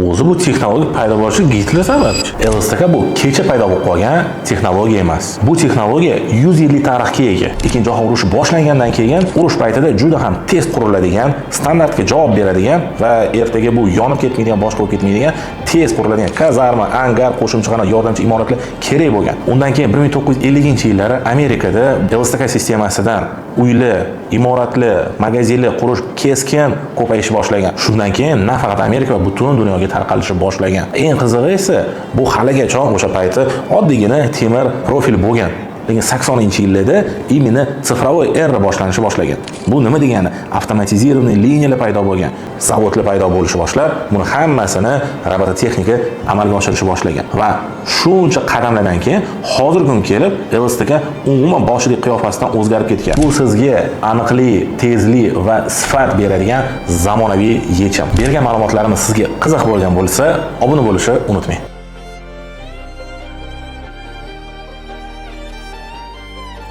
o'zi bu texnologiya paydo bo'lishi Gitler sababchi. LSTK bu kecha paydo bo'lib qolgan texnologiya emas. Bu texnologiya 100 yillik tarixga ega. Ikkinchi jahon urushi boshlangandan keyin urush paytida juda ham tez quriladigan, standartga javob beradigan va ertaga bu yonib ketmaydigan, boshqa bo'lib ketmaydigan, tez quriladigan kazarma, angar, qo'shimcha qanot yordamchi imoratlar kerak bo'lgan. Undan keyin 1950-yillari Amerikada LSTK sistemasidan uyli, imoratli, magazinli qurish keskin ko'payishni boshlagan. Shundan keyin nafaqat Amerika va butun dunyoga tarqalishni boshlagan. Eng qizig'i esa bu haligacha o'sha payti oddiygina temir profil bo'lgan. Lekin 80-yillarda именно sifrovoy era boshlanishi boshlagan. Bu nima degani? Avtomatizirованный liniyalar paydo bo'lgan, zavodlar paydo bo'lishi boshlab, buni hammasini robototexnika amalga oshirishni boshlagan. Va shuncha qadamlardan keyin hozirgi kun kelib LSTK umuman boshidagi qiyofasidan o'zgarib ketgan. Bu sizga aniqlik, tezlik va sifat beradigan zamonaviy yechim. Bergan ma'lumotlarimiz sizga qiziq bo'lgan bo'lsa, obuna bo'lishni unutmang.